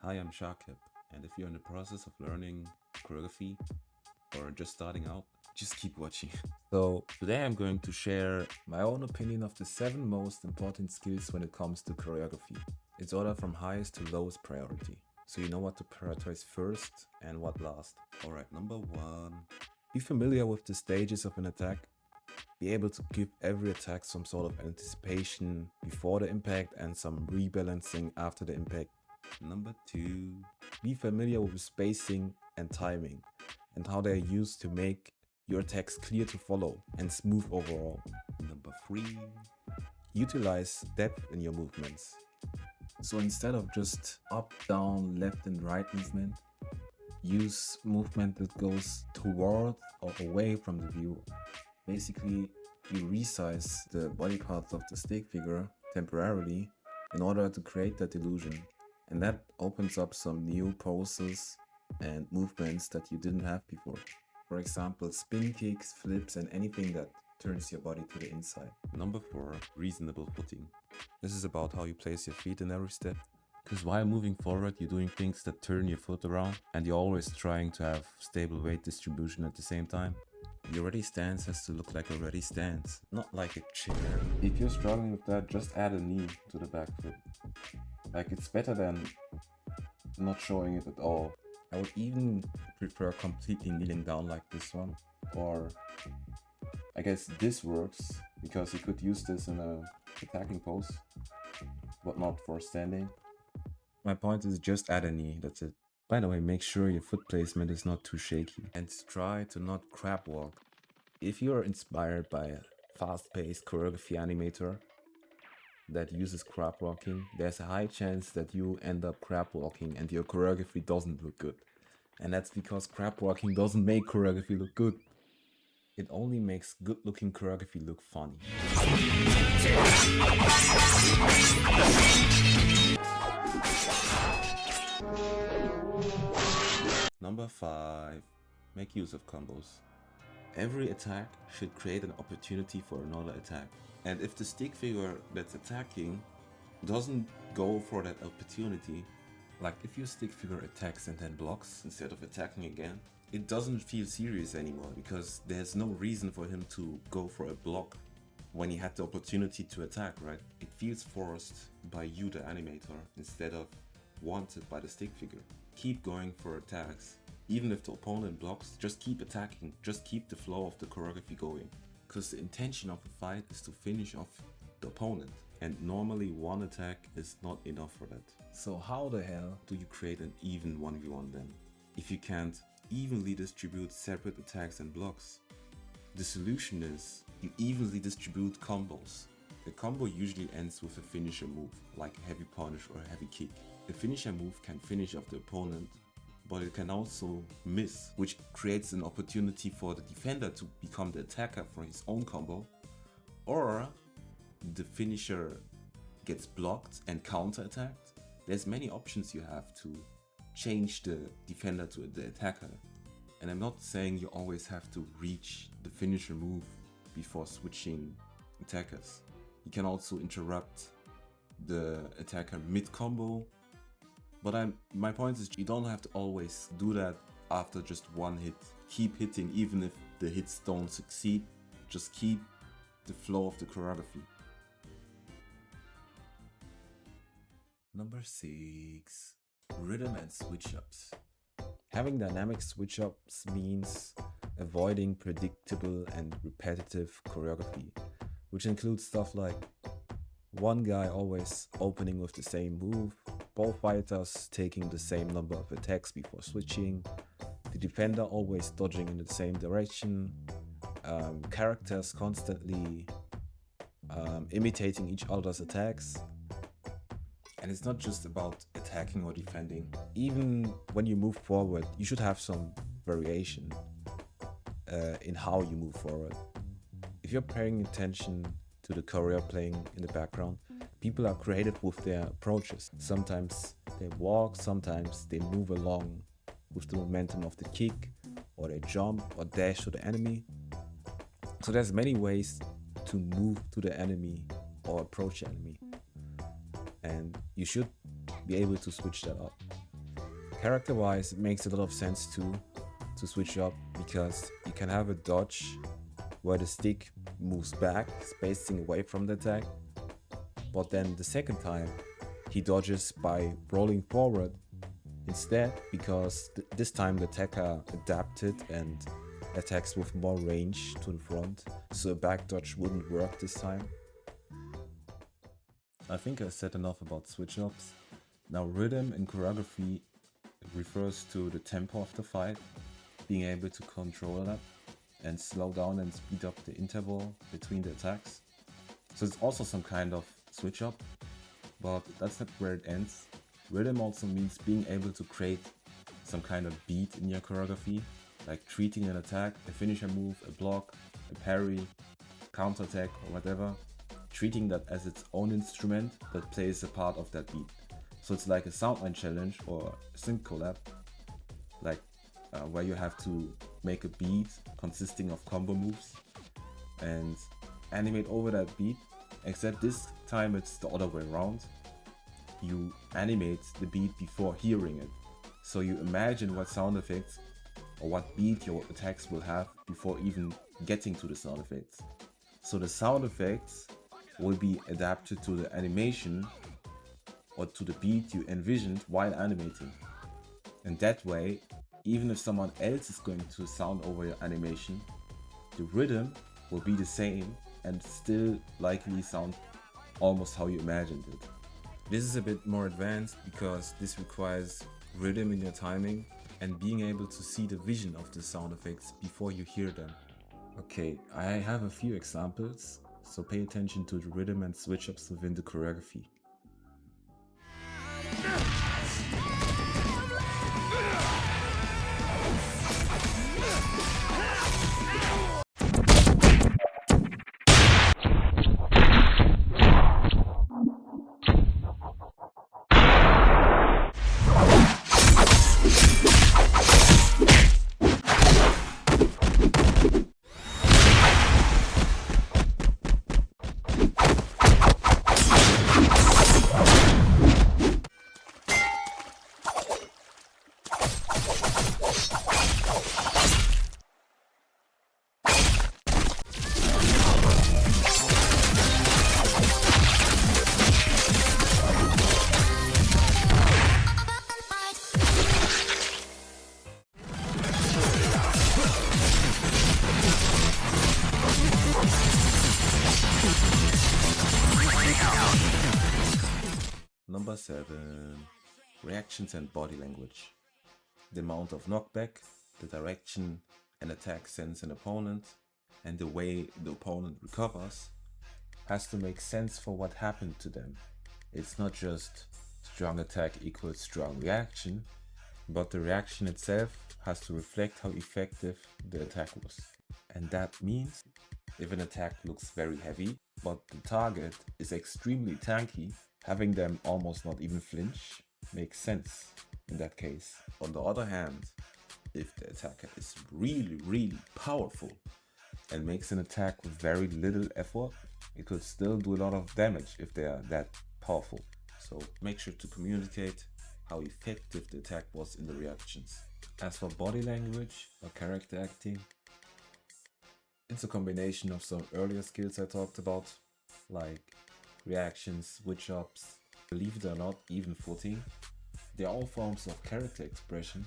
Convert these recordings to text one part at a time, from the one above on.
Hi, I'm Shakib, and if you're in the process of learning choreography or just starting out, just keep watching. So, today I'm going to share my own opinion of the 7 most important skills when it comes to choreography. It's ordered from highest to lowest priority, so you know what to prioritize first and what last. Alright, number 1. Be familiar with the stages of an attack. Be able to give every attack some sort of anticipation before the impact and some rebalancing after the impact. Number 2. Be familiar with spacing and timing and how they are used to make your attacks clear to follow and smooth overall. Number 3. Utilize depth in your movements. So instead of just up, down, left and right movement, use movement that goes toward or away from the view. Basically, you resize the body parts of the stick figure temporarily in order to create that illusion. And that opens up some new poses and movements that you didn't have before. For example, spin kicks, flips, and anything that turns your body to the inside. Number 4, reasonable footing. This is about how you place your feet in every step. Because while moving forward, you're doing things that turn your foot around, and you're always trying to have stable weight distribution at the same time. Your ready stance has to look like a ready stance, not like a chair. If you're struggling with that, just add a knee to the back foot. Like, it's better than not showing it at all. I would even prefer completely kneeling down like this one, or I guess this works because you could use this in a attacking pose, but not for standing. My point is just add a knee, that's it. By the way, make sure your foot placement is not too shaky and try to not crab walk. If you are inspired by a fast-paced choreography animator that uses crab walking, there's a high chance that you end up crab walking and your choreography doesn't look good. And that's because crab walking doesn't make choreography look good. It only makes good-looking choreography look funny. Number 5. Make use of combos. Every attack should create an opportunity for another attack. And if the stick figure that's attacking doesn't go for that opportunity, like if your stick figure attacks and then blocks instead of attacking again, it doesn't feel serious anymore because there's no reason for him to go for a block when he had the opportunity to attack, right? It feels forced by you, the animator, instead of wanted by the stick figure. Keep going for attacks. Even if the opponent blocks, just keep attacking, just keep the flow of the choreography going. Because the intention of a fight is to finish off the opponent. And normally one attack is not enough for that. So how the hell do you create an even 1v1 then? If you can't evenly distribute separate attacks and blocks? The solution is you evenly distribute combos. The combo usually ends with a finisher move, like a heavy punish or a heavy kick. The finisher move can finish off the opponent, but it can also miss, which creates an opportunity for the defender to become the attacker for his own combo, or the finisher gets blocked and counter-attacked. There's many options you have to change the defender to the attacker. And I'm not saying you always have to reach the finisher move before switching attackers. You can also interrupt the attacker mid-combo. But my point is you don't have to always do that after just one hit. Keep hitting even if the hits don't succeed. Just keep the flow of the choreography. Number 6. Rhythm and switch-ups. Having dynamic switch-ups means avoiding predictable and repetitive choreography, which includes stuff like one guy always opening with the same move, both fighters taking the same number of attacks before switching, the defender always dodging in the same direction, characters constantly imitating each other's attacks. And it's not just about attacking or defending. Even when you move forward, you should have some variation in how you move forward. If you're paying attention to the choreo playing in the background, people are creative with their approaches. Sometimes they walk, sometimes they move along with the momentum of the kick, or they jump or dash to the enemy. So there's many ways to move to the enemy or approach the enemy. And you should be able to switch that up. Character-wise, it makes a lot of sense to switch up, because you can have a dodge where the stick moves back, spacing away from the attack, but then the second time he dodges by rolling forward instead, because this time the attacker adapted and attacks with more range to the front, so a back dodge wouldn't work this time. I think I said enough about switch-ups. Now, rhythm in choreography refers to the tempo of the fight, being able to control that and slow down and speed up the interval between the attacks. So it's also some kind of switch-up, but that's not where it ends. Rhythm also means being able to create some kind of beat in your choreography, like treating an attack, a finisher move, a block, a parry, counterattack or whatever, treating that as its own instrument that plays a part of that beat. So it's like a soundline challenge or a sync collab, like where you have to make a beat consisting of combo moves and animate over that beat, except this time it's the other way around. You animate the beat before hearing it. So you imagine what sound effects or what beat your attacks will have before even getting to the sound effects. So the sound effects will be adapted to the animation or to the beat you envisioned while animating. And that way, even if someone else is going to sound over your animation, the rhythm will be the same and still likely sound almost how you imagined it. This is a bit more advanced because this requires rhythm in your timing and being able to see the vision of the sound effects before you hear them. Okay, I have a few examples, so pay attention to the rhythm and switch-ups within the choreography. Number 7. Reactions and body language. The amount of knockback, the direction an attack sends an opponent, and the way the opponent recovers has to make sense for what happened to them. It's not just strong attack equals strong reaction, but the reaction itself has to reflect how effective the attack was. And that means if an attack looks very heavy, but the target is extremely tanky, having them almost not even flinch makes sense in that case. On the other hand, if the attacker is really powerful and makes an attack with very little effort, it could still do a lot of damage if they are that powerful. So make sure to communicate how effective the attack was in the reactions. As for body language or character acting, it's a combination of some earlier skills I talked about, like reactions, switch-ups, believe it or not, even footing. They're all forms of character expression,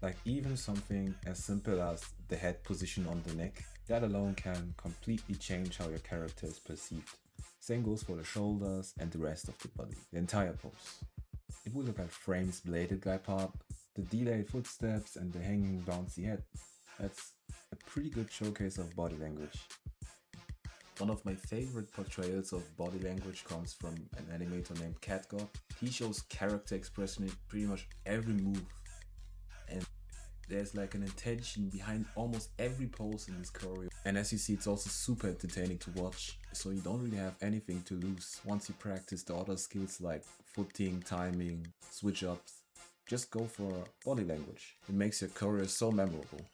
like even something as simple as the head position on the neck. That alone can completely change how your character is perceived. Same goes for the shoulders and the rest of the body, the entire pose. If we look at Frame's bladed guy part, the delayed footsteps and the hanging bouncy head, that's a pretty good showcase of body language. One of my favorite portrayals of body language comes from an animator named CatGod. He shows character expression in pretty much every move, and there's like an intention behind almost every pose in this choreo. And as you see, it's also super entertaining to watch, so you don't really have anything to lose once you practice the other skills like footing, timing, switch ups. Just go for body language. It makes your choreo so memorable.